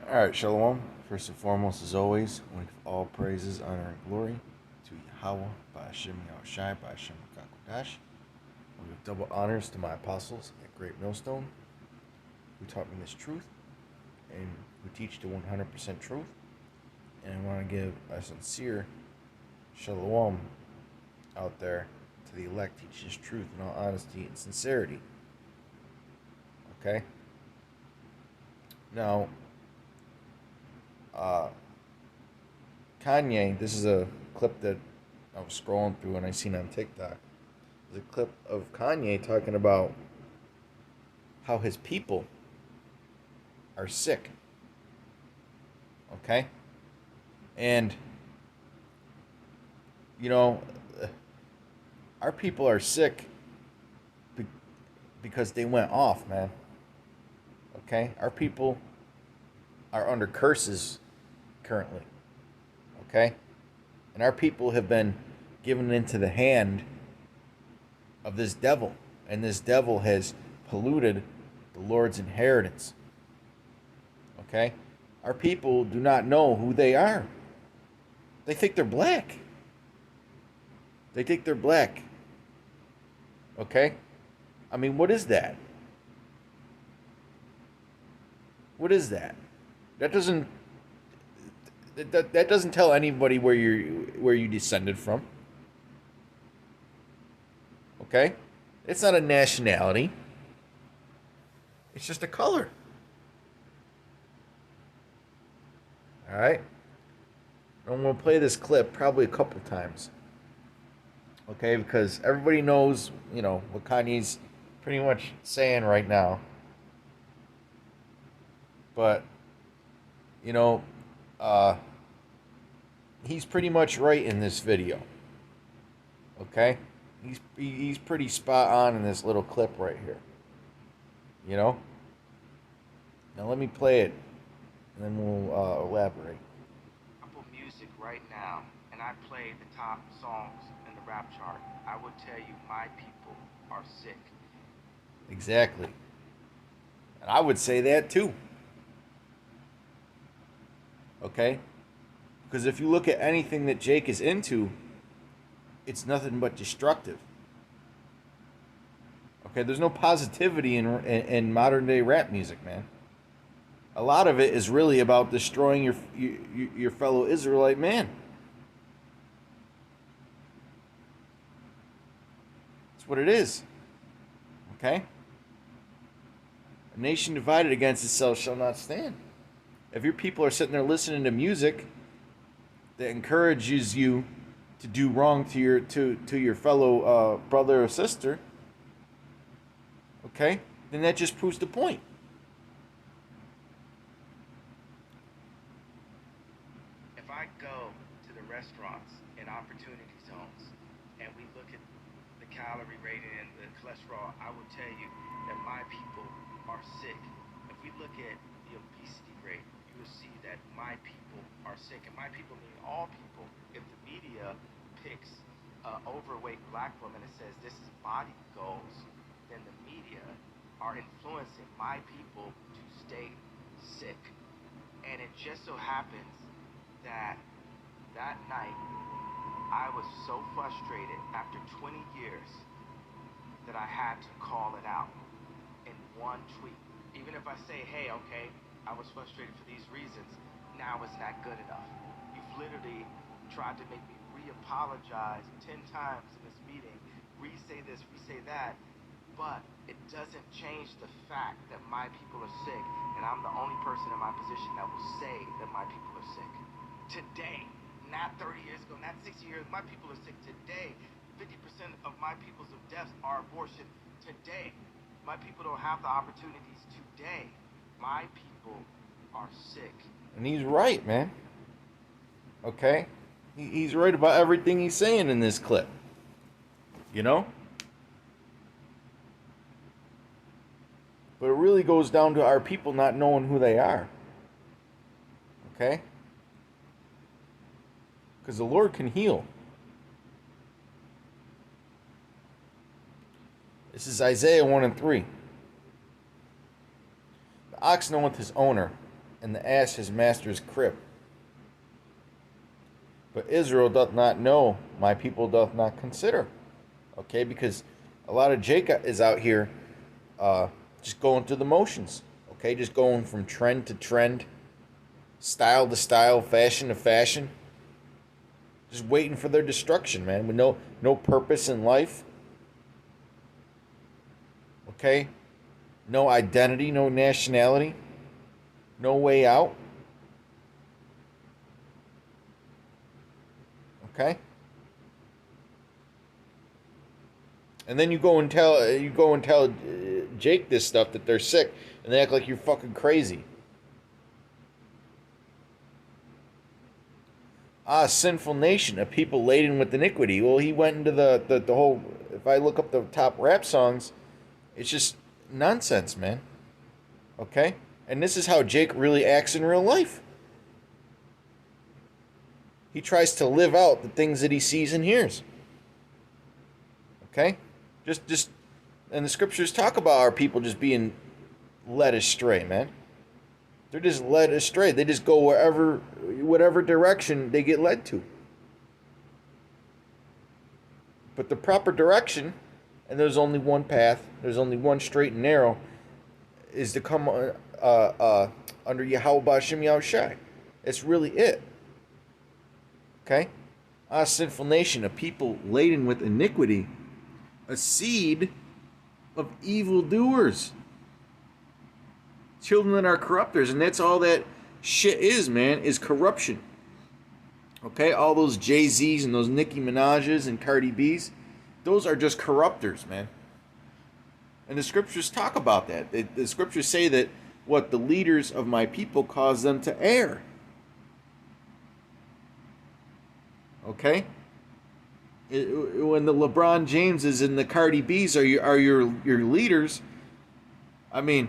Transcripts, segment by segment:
Alright, Shalom. First and foremost, as always, we give all praises, honor, and glory to Yahweh, by Hashem Yahushai, by Hashem Kakodash. We give double honors to my apostles at Great Millstone, who taught me this truth, and who teach the 100% truth. And I want to give a sincere Shalom out there to the elect, teach this truth in all honesty and sincerity. Okay? Now, Kanye, this is a clip that I was scrolling through and I seen on TikTok. There's a clip of Kanye talking about how his people are sick. Okay? And, you know, our people are sick because they went off, man. Okay? Our people are under curses currently. Okay? And our people have been given into the hand of this devil. And this devil has polluted the Lord's inheritance. Okay? Our people do not know who they are. They think they're black. They think they're black. Okay? I mean, what is that? What is that? That doesn't tell anybody where you descended from. Okay? It's not a nationality. It's just a color. Alright? I'm going to play this clip probably a couple times. Okay? Because everybody knows, you know, what Kanye's pretty much saying right now. But, you know, he's pretty much right in this video. Okay? He's pretty spot on in this little clip right here. You know? Now let me play it, and then we'll elaborate. Apple Music right now, and I play the top songs in the rap chart, I would tell you my people are sick. Exactly. And I would say that too. Okay? Because if you look at anything that Jake is into, it's nothing but destructive. Okay, there's no positivity in modern day rap music, man. A lot of it is really about destroying your fellow Israelite man. That's what it is. Okay? A nation divided against itself shall not stand. If your people are sitting there listening to music that encourages you to do wrong to your fellow brother or sister, okay, then that just proves the point. If I go to the restaurants in opportunity zones and we look at the calorie rating and the cholesterol, I will tell you that my people are sick. If we look at the obesity rate, you will see that my people are sick. And my people mean all people. If the media picks overweight black woman and says this is body goals, then the media are influencing my people to stay sick. And it just so happens that night I was so frustrated after 20 years that I had to call it out in one tweet. Even if I say, hey, okay, I was frustrated for these reasons, now it's not good enough. You've literally tried to make me re-apologize 10 times in this meeting, re-say this, re-say that, but it doesn't change the fact that my people are sick, and I'm the only person in my position that will say that my people are sick. Today, not 30 years ago, not 60 years, my people are sick today. 50% of my people's deaths are abortion today. My people don't have the opportunities today. My people are sick. And he's right, man. Okay? He's right about everything he's saying in this clip. You know? But it really goes down to our people not knowing who they are. Okay? Because the Lord can heal. This is Isaiah 1 and 3. The ox knoweth his owner, and the ass his master's crib. But Israel doth not know, my people doth not consider. Okay, because a lot of Jacob is out here just going through the motions. Okay, just going from trend to trend, style to style, fashion to fashion. Just waiting for their destruction, man, with no purpose in life. Okay? No identity, no nationality, no way out. Okay? And then you go and tell Jake this stuff that they're sick, and they act like you're fucking crazy. Sinful nation, a people laden with iniquity. Well, he went into the whole. If I look up the top rap songs, it's just nonsense, man. Okay? And this is how Jake really acts in real life. He tries to live out the things that he sees and hears. Okay? Just and the scriptures talk about our people just being led astray, man. They're just led astray. They just go whatever direction they get led to. But the proper direction, and there's only one path, there's only one straight and narrow, is to come under Yahweh B'Shem Yahushai. It's really it. Okay? Sinful nation, a people laden with iniquity, a seed of evildoers. Children that are corrupters, and that's all that shit is, man, is corruption. Okay, all those Jay-Z's and those Nicki Minaj's and Cardi B's, those are just corrupters, man. And the scriptures talk about that. The scriptures say that what the leaders of my people cause them to err. Okay? When the LeBron Jameses and the Cardi B's are your leaders, I mean,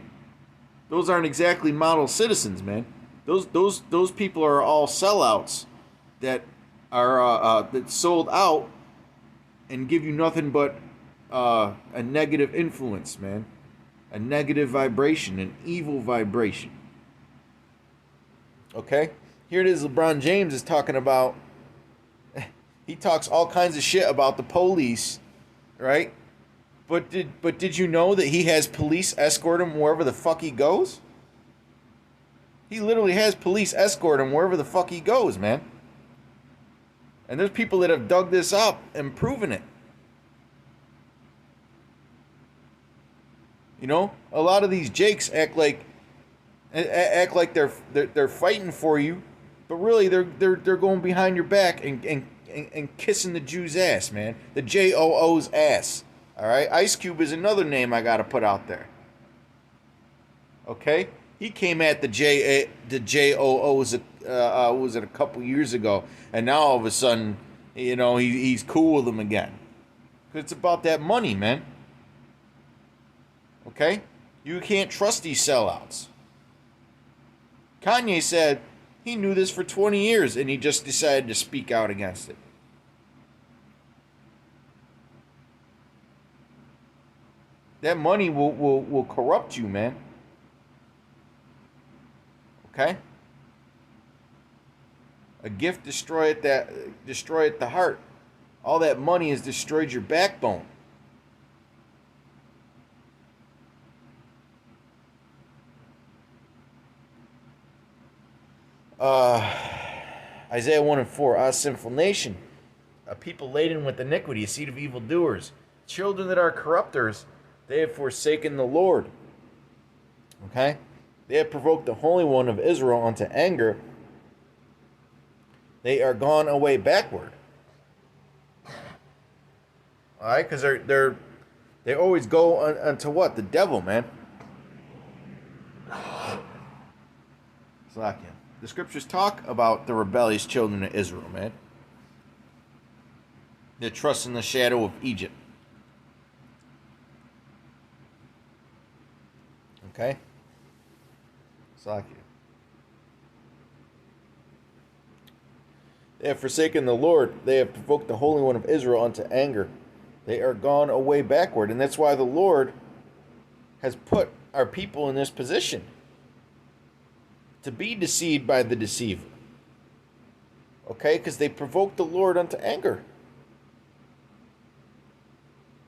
those aren't exactly model citizens, man. Those people are all sellouts that are that sold out and give you nothing but a negative influence, man. A negative vibration, an evil vibration. Okay? Here it is, LeBron James is talking about, he talks all kinds of shit about the police, right? But did you know that he has police escort him wherever the fuck he goes? He literally has police escort him wherever the fuck he goes, man. And there's people that have dug this up and proven it. You know, a lot of these Jakes act like they're fighting for you, but really they're going behind your back and kissing the Jew's ass, man. The J-O-O's ass. All right, Ice Cube is another name I gotta put out there. Okay, he came at the J-O-O's was it a couple years ago, and now all of a sudden, you know, he's cool with them again. Cause it's about that money, man. Okay, you can't trust these sellouts. Kanye said he knew this for 20 years, and he just decided to speak out against it. That money will corrupt you, man. Okay? A gift destroyeth the heart. All that money has destroyed your backbone. Isaiah 1:4, sinful nation, a people laden with iniquity, a seed of evildoers, children that are corrupters, they have forsaken the Lord. Okay? They have provoked the Holy One of Israel unto anger. They are gone away backward. Alright? Because they always go unto what? The devil, man. Slack him. The scriptures talk about the rebellious children of Israel, man. They trust in the shadow of Egypt. Okay? Slack you. They have forsaken the Lord. They have provoked the Holy One of Israel unto anger. They are gone away backward. And that's why the Lord has put our people in this position. to be deceived by the deceiver. Okay? Because they provoked the Lord unto anger.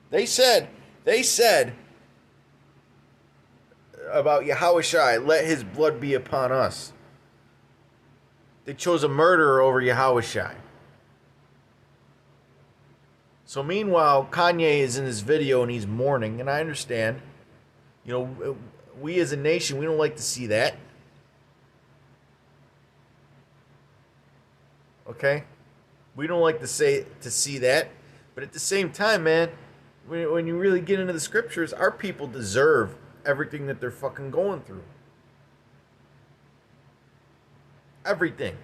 They said about Yahushai, let his blood be upon us. They chose a murderer over Yahushai. So meanwhile, Kanye is in this video and he's mourning, and I understand. You know, we as a nation, we don't like to see that. Okay? We don't like to see that. But at the same time, man, when you really get into the scriptures, our people deserve everything that they're fucking going through. Everything.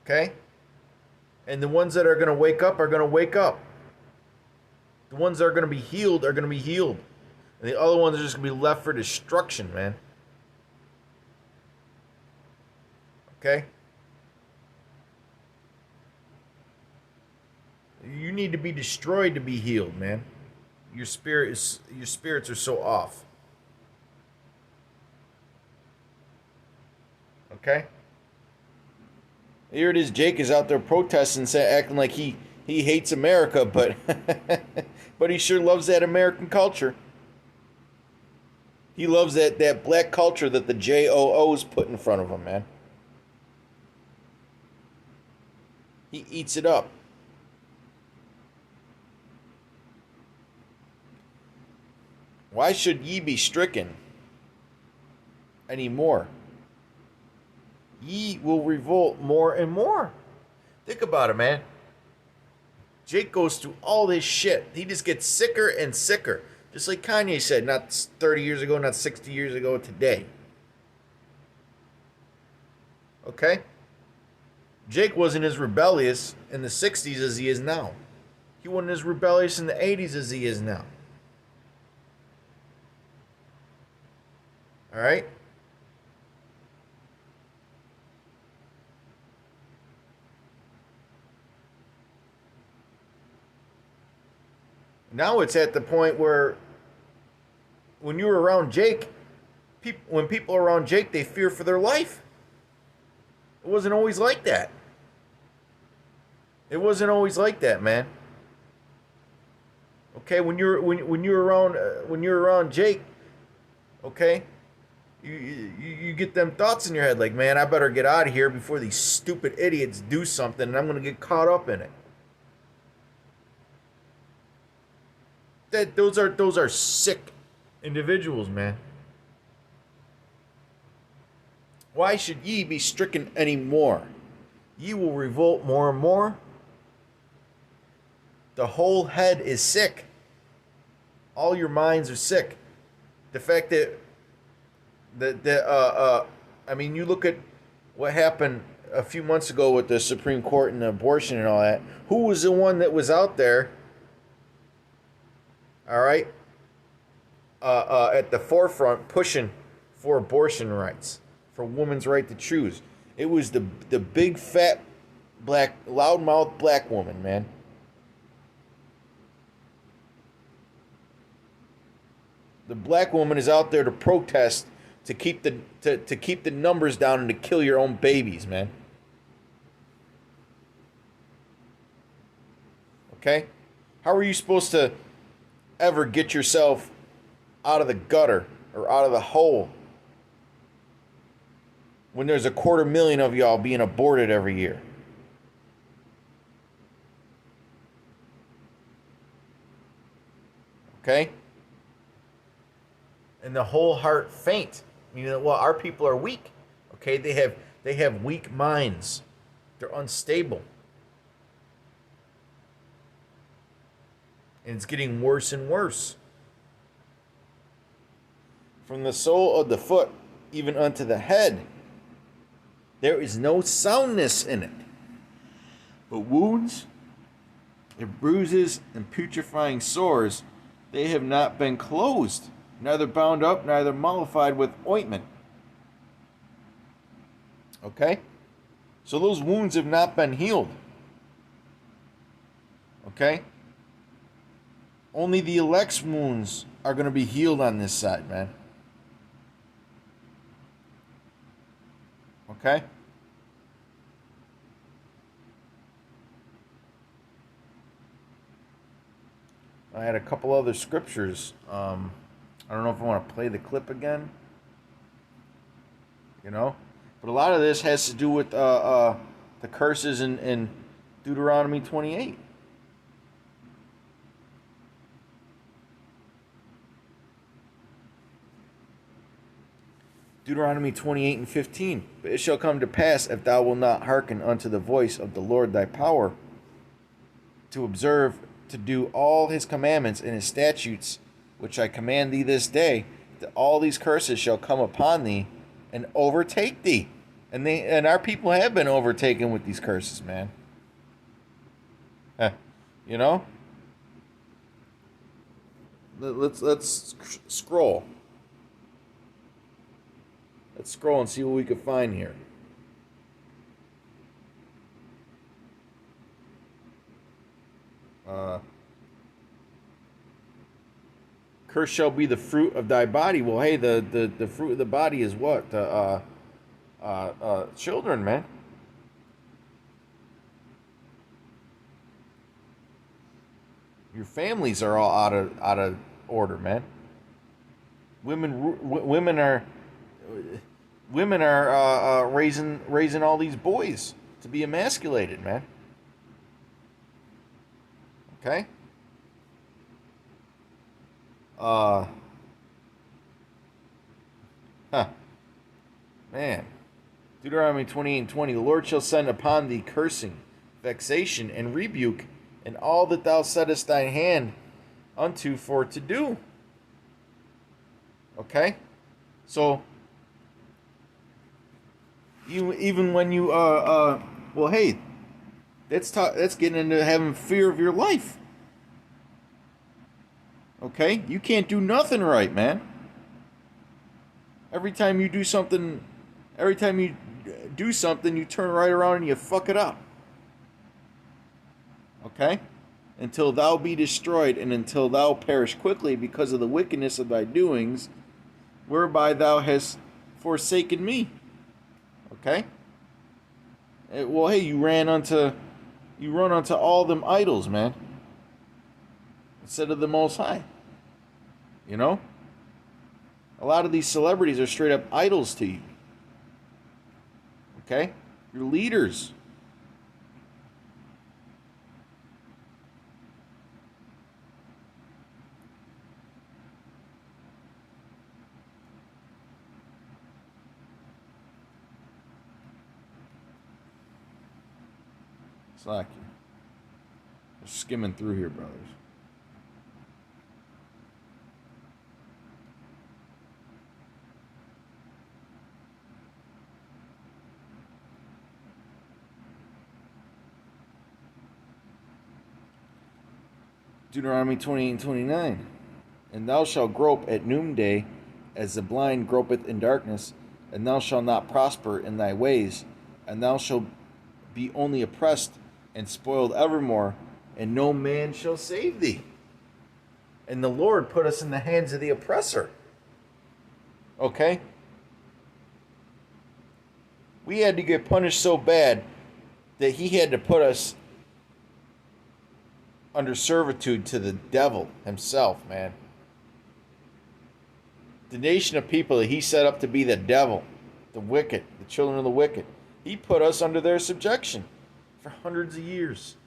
Okay? And the ones that are going to wake up are going to wake up. The ones that are going to be healed are going to be healed. And the other ones are just going to be left for destruction, man. Okay? You need to be destroyed to be healed, man. Your spirits are so off. Okay? Here it is. Jake is out there protesting, acting like he hates America, but but he sure loves that American culture. He loves that black culture that the JOOs put in front of him, man. He eats it up. Why should ye be stricken anymore? Ye will revolt more and more. Think about it, man. Jake goes through all this shit. He just gets sicker and sicker. Just like Kanye said, not 30 years ago, not 60 years ago, today. Okay? Jake wasn't as rebellious in the 60s as he is now. He wasn't as rebellious in the 80s as he is now. Alright? Now it's at the point where when you're around Jake, when people are around Jake, they fear for their life. It wasn't always like that. It wasn't always like that, man. Okay, when you're around Jake, okay, you get them thoughts in your head like, man, I better get out of here before these stupid idiots do something, and I'm gonna get caught up in it. Those are sick individuals, man. Why should ye be stricken any more? Ye will revolt more and more. The whole head is sick. All your minds are sick. The fact that I mean, you look at what happened a few months ago with the Supreme Court and abortion and all that. Who was the one that was out there? All right, at the forefront pushing for abortion rights, for women's right to choose. It was the big fat black loudmouth black woman, man. The black woman is out there to protest to keep the numbers down and to kill your own babies, man. Okay? How are you supposed to ever get yourself out of the gutter or out of the hole when there's 250,000 of y'all being aborted every year? Okay? And the whole heart faint. Meaning, well, our people are weak. Okay? They have weak minds. They're unstable. And it's getting worse and worse. From the sole of the foot even unto the head, there is no soundness in it, but wounds and bruises and putrefying sores, they have not been closed, neither bound up, neither mollified with ointment. Okay? So those wounds have not been healed. Okay? Only the elect's wounds are going to be healed on this side, man. Okay? I had a couple other scriptures. I don't know if I want to play the clip again. You know? But a lot of this has to do with the curses in Deuteronomy 28. Deuteronomy 28 and 15. But it shall come to pass, if thou wilt not hearken unto the voice of the Lord thy power, to observe to do all his commandments and his statutes, which I command thee this day, that all these curses shall come upon thee and overtake thee. And our people have been overtaken with these curses, man. You know? Let's scroll. Let's scroll and see what we can find here. Curse shall be the fruit of thy body. Well, hey, the fruit of the body is what? Children, man. Your families are all out of order, man. Women are raising all these boys to be emasculated, man. Okay. Huh. Man. Deuteronomy 28 and 20. The Lord shall send upon thee cursing, vexation, and rebuke, and all that thou settest thine hand unto for to do. Okay? So, even when you, well, hey, that's getting into having fear of your life. Okay? You can't do nothing right, man. Every time you do something, you turn right around and you fuck it up. Okay? Until thou be destroyed, and until thou perish quickly because of the wickedness of thy doings, whereby thou hast forsaken me. Okay? Well, hey, you run unto all them idols, man, instead of the Most High. You know? A lot of these celebrities are straight up idols to you. Okay? Your leaders. Slack you. We're skimming through here, brothers. Deuteronomy 28 and 29. And thou shalt grope at noonday, as the blind gropeth in darkness, and thou shalt not prosper in thy ways, and thou shalt be only oppressed and spoiled evermore, and no man shall save thee. And the Lord put us in the hands of the oppressor. Okay? We had to get punished so bad that he had to put us under servitude to the devil himself, man. The nation of people that he set up to be the devil, the wicked, the children of the wicked, he put us under their subjection for hundreds of years.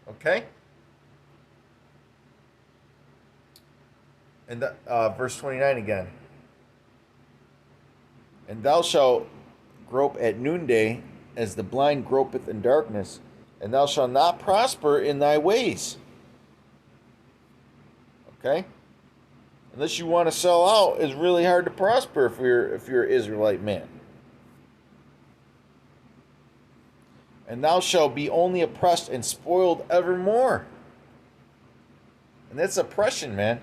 Okay? And verse 29 again. And thou shalt grope at noonday, as the blind gropeth in darkness, and thou shalt not prosper in thy ways. Okay? Unless you want to sell out, it's really hard to prosper if you're an Israelite man. And thou shalt be only oppressed and spoiled evermore. And that's oppression, man.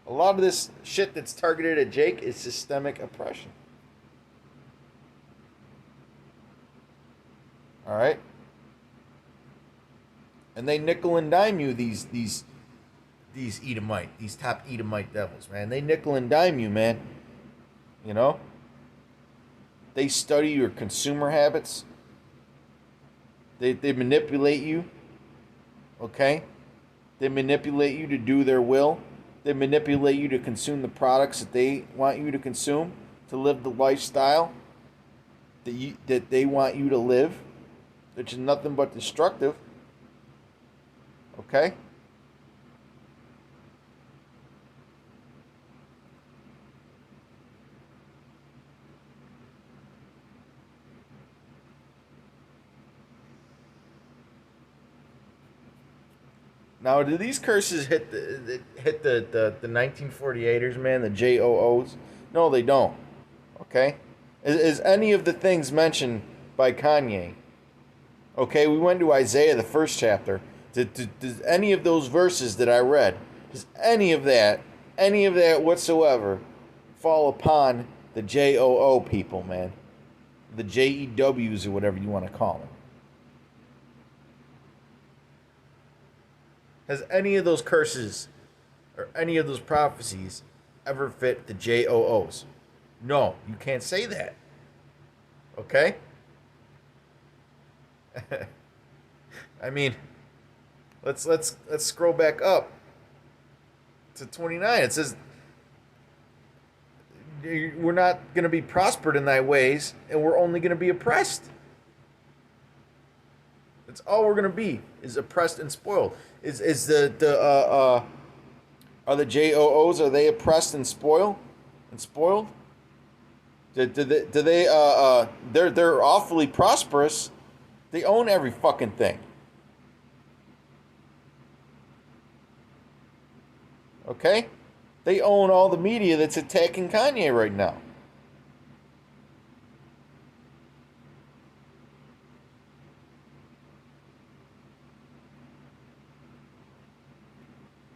A lot of this shit that's targeted at Jake is systemic oppression. All right? And they nickel and dime you, these Edomite, these top Edomite devils, man. They nickel and dime you, man. You know? They study your consumer habits. They manipulate you, okay? They manipulate you to do their will. They manipulate you to consume the products that they want you to consume, to live the lifestyle that they want you to live, which is nothing but destructive, okay? Now, do these curses hit the 1948ers, man, the JOOs? No, they don't. Okay? Is any of the things mentioned by Kanye? Okay, we went to Isaiah, the first chapter. Does any of those verses that I read, does any of that whatsoever, fall upon the JOO people, man? The JEWs or whatever you want to call them. Has any of those curses or any of those prophecies ever fit the JOOs? No, you can't say that. Okay? I mean, let's scroll back up to 29. It says we're not going to be prospered in thy ways, and we're only going to be oppressed. That's all we're going to be, is oppressed and spoiled. Is are the JOOs, are they oppressed and spoiled? They're awfully prosperous. They own every fucking thing. Okay? They own all the media that's attacking Kanye right now.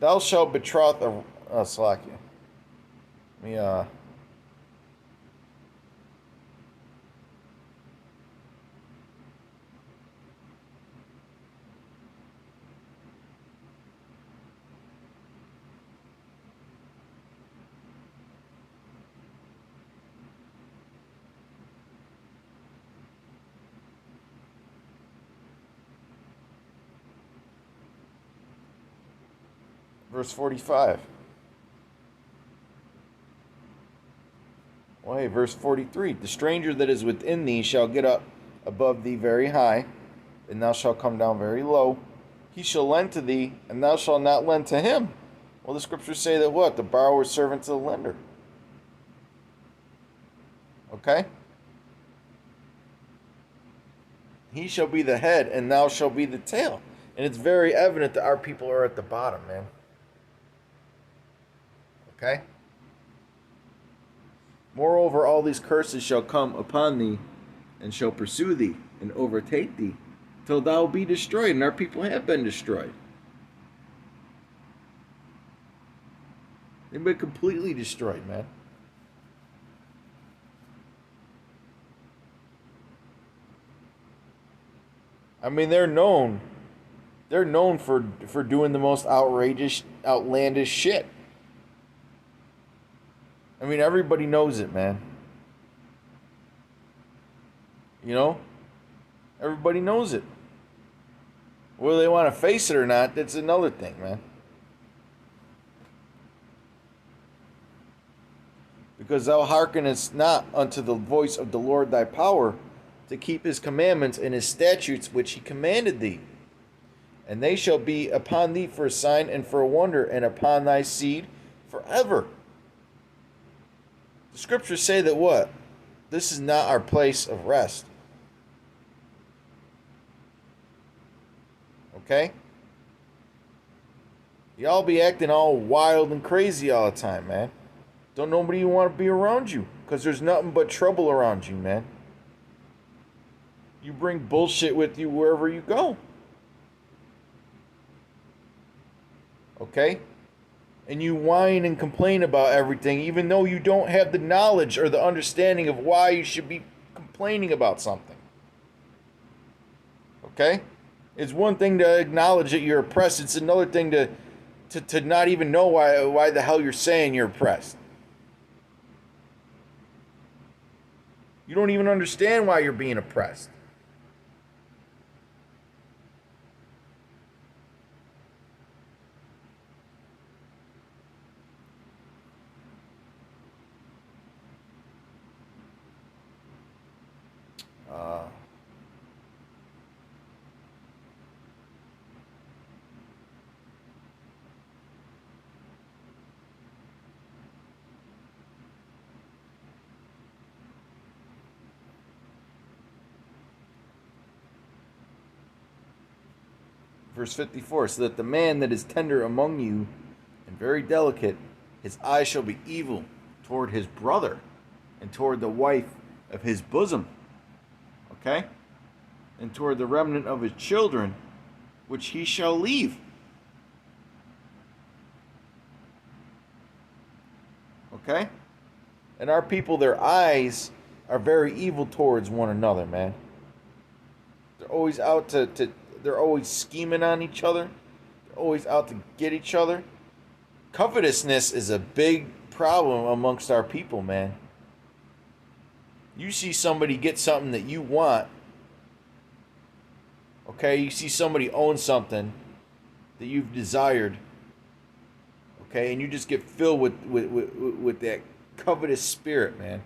Thou shalt betroth a Slakia. Let me verse 45. Well, hey, verse 43. The stranger that is within thee shall get up above thee very high, and thou shalt come down very low. He shall lend to thee, and thou shalt not lend to him. Well, the scriptures say that what? The borrower is servant to the lender. Okay? He shall be the head, and thou shalt be the tail. And it's very evident that our people are at the bottom, man. Okay? Moreover, all these curses shall come upon thee, and shall pursue thee, and overtake thee, till thou be destroyed. And our people have been destroyed. They've been completely destroyed, man. I mean, they're known for doing the most outrageous, outlandish shit. I mean, everybody knows it, man. You know? Everybody knows it. Whether they want to face it or not, that's another thing, man. Because thou hearkenest not unto the voice of the Lord thy power, to keep his commandments and his statutes which he commanded thee. And they shall be upon thee for a sign and for a wonder, and upon thy seed forever. The scriptures say that what? This is not our place of rest. Okay? Y'all be acting all wild and crazy all the time, man. Don't nobody want to be around you, because there's nothing but trouble around you, man. You bring bullshit with you wherever you go. Okay? And you whine and complain about everything, even though you don't have the knowledge or the understanding of why you should be complaining about something. Okay? It's one thing to acknowledge that you're oppressed. It's another thing to not even know why the hell you're saying you're oppressed. You don't even understand why you're being oppressed. Uh, Verse 54, so that the man that is tender among you and very delicate, his eye shall be evil toward his brother and toward the wife of his bosom. Okay? And toward the remnant of his children, which he shall leave. Okay? And our people, their eyes are very evil towards one another, man. They're always out to they're always scheming on each other. They're always out to get each other. Covetousness is a big problem amongst our people, man. You see somebody get something that you want. Okay, you see somebody own something that you've desired. Okay, and you just get filled with that covetous spirit, man.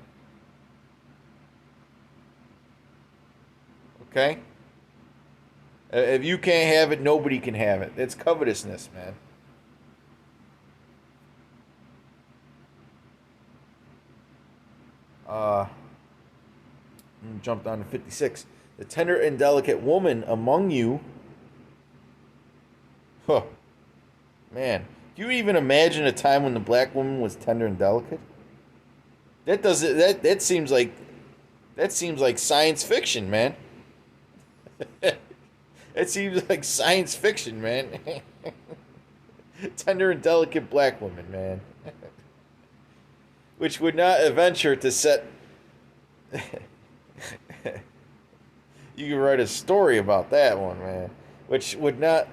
Okay? If you can't have it, nobody can have it. It's covetousness, man. Jump down to 56. The tender and delicate woman among you. Huh. Man, do you even imagine a time when the black woman was tender and delicate? That seems like science fiction, man. It seems like science fiction, man. Tender and delicate black woman, man. Which would not adventure to set. You could write a story about that one, man. Which would not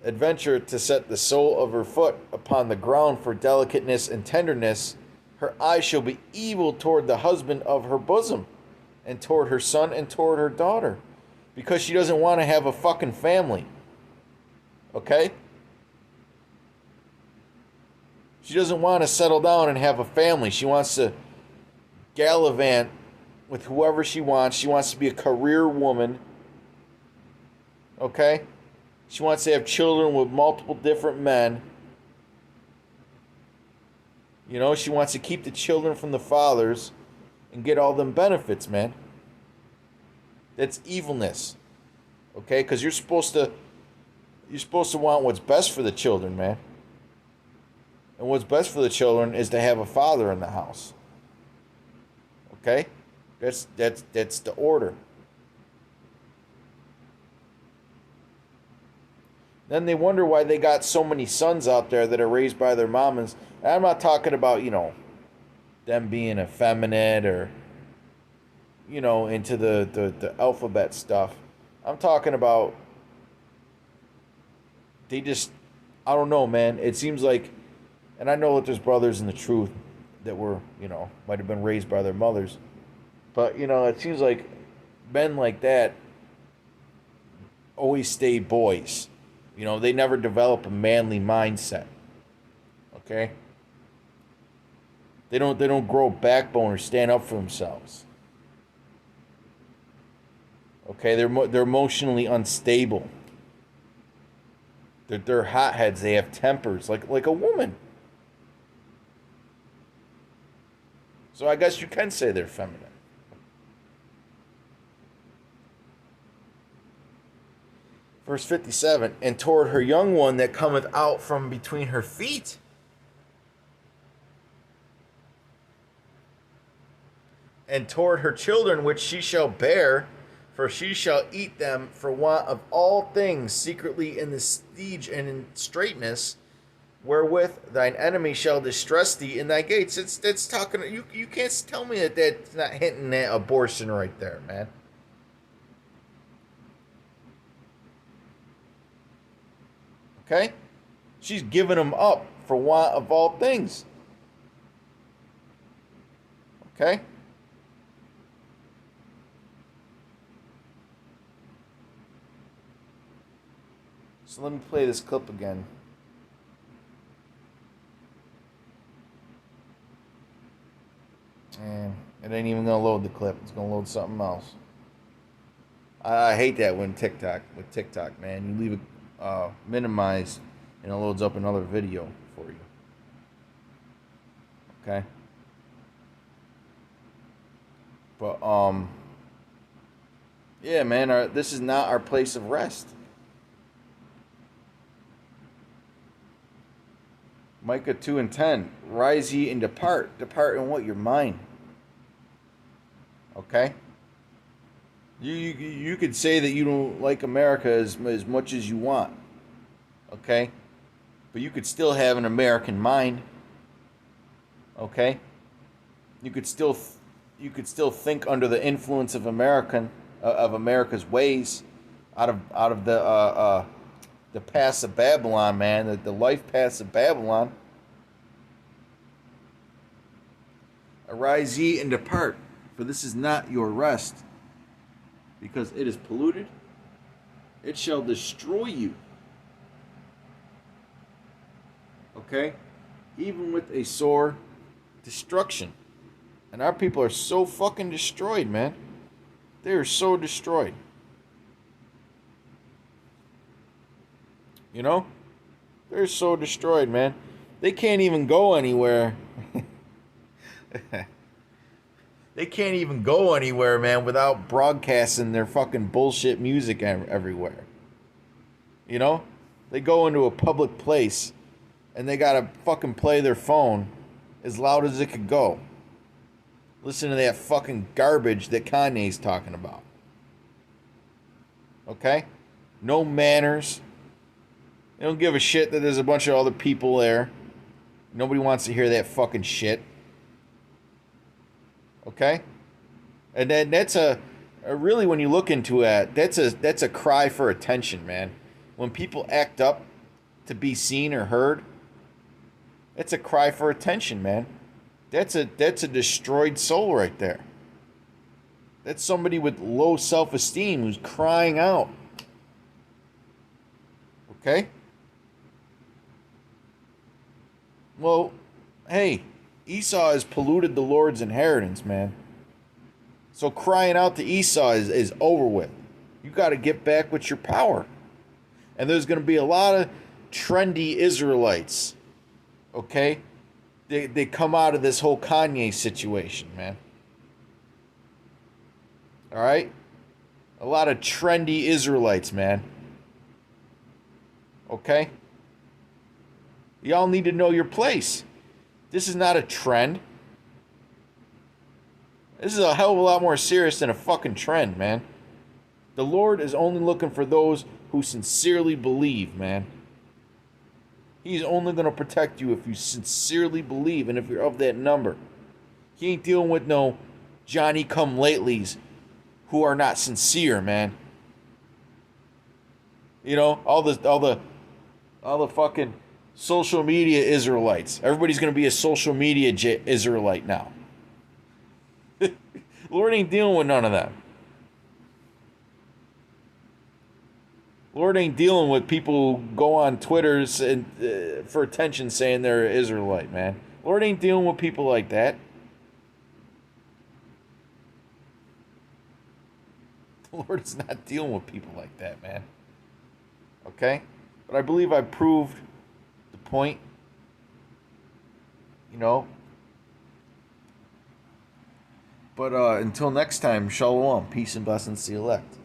adventure to set the sole of her foot upon the ground for delicateness and tenderness. Her eye shall be evil toward the husband of her bosom, and toward her son and toward her daughter, because she doesn't want to have a fucking family. Okay? She doesn't want to settle down and have a family. She wants to gallivant with whoever she wants. She wants to be a career woman. Okay? She wants to have children with multiple different men. You know, she wants to keep the children from the fathers and get all them benefits, man. That's evilness. Okay? Because you're supposed to want what's best for the children, man. And what's best for the children is to have a father in the house. Okay? That's the order. Then they wonder why they got so many sons out there that are raised by their mamas. And I'm not talking about, them being effeminate or, into the alphabet stuff. I'm talking about they just, I don't know, man. It seems like, and I know that there's brothers in the truth that were, might have been raised by their mothers. But, it seems like men like that always stay boys. They never develop a manly mindset. Okay? They don't grow backbone or stand up for themselves. Okay, they're emotionally unstable. They're hotheads. They have tempers like a woman. So I guess you can say they're feminine. Verse 57, and toward her young one that cometh out from between her feet. And toward her children which she shall bear, for she shall eat them for want of all things secretly in the siege and in straitness, wherewith thine enemy shall distress thee in thy gates. It's talking. You can't tell me that's not hinting at abortion right there, man. Okay? She's giving them up for want of all things. Okay? So let me play this clip again. And it ain't even gonna load the clip. It's gonna load something else. I hate that when TikTok, man, you leave it minimized and it loads up another video for you. Okay. But yeah, man, this is not our place of rest. Micah 2:10. Rise ye and depart. Depart in what? Your mind. Okay? You could say that you don't like America as much as you want. Okay? But you could still have an American mind. Okay? You could still think under the influence of America's ways, out of the paths of Babylon, man, the life paths of Babylon. Arise ye and depart, for this is not your rest, because it is polluted. It shall destroy you. Okay? Even with a sore destruction. And our people are so fucking destroyed, man. They are so destroyed. You know? They're so destroyed, man. They can't even go anywhere. They can't even go anywhere, man, without broadcasting their fucking bullshit music everywhere. You know? They go into a public place and they gotta fucking play their phone as loud as it could go. Listen to that fucking garbage that Kanye's talking about. Okay? No manners. They don't give a shit that there's a bunch of other people there. Nobody wants to hear that fucking shit. Okay? And then that's really, when you look into it, that's a cry for attention, man. When people act up to be seen or heard, it's a cry for attention, man. That's a destroyed soul right there. That's somebody with low self-esteem who's crying out. Okay? Well, hey, Esau has polluted the Lord's inheritance, man. So crying out to Esau is over with. You got to get back with your power. And there's going to be a lot of trendy Israelites, okay? They come out of this whole Kanye situation, man. All right? A lot of trendy Israelites, man. Okay? Y'all need to know your place. This is not a trend. This is a hell of a lot more serious than a fucking trend, man. The Lord is only looking for those who sincerely believe, man. He's only going to protect you if you sincerely believe and if you're of that number. He ain't dealing with no Johnny-come-latelys who are not sincere, man. You know, all the fucking social media Israelites. Everybody's going to be a social media Israelite now. Lord ain't dealing with none of that. Lord ain't dealing with people who go on Twitters and for attention saying they're an Israelite, man. Lord ain't dealing with people like that. The Lord is not dealing with people like that, man. Okay? But I believe I proved the point. You know? But until next time, shalom, peace and blessings to the elect.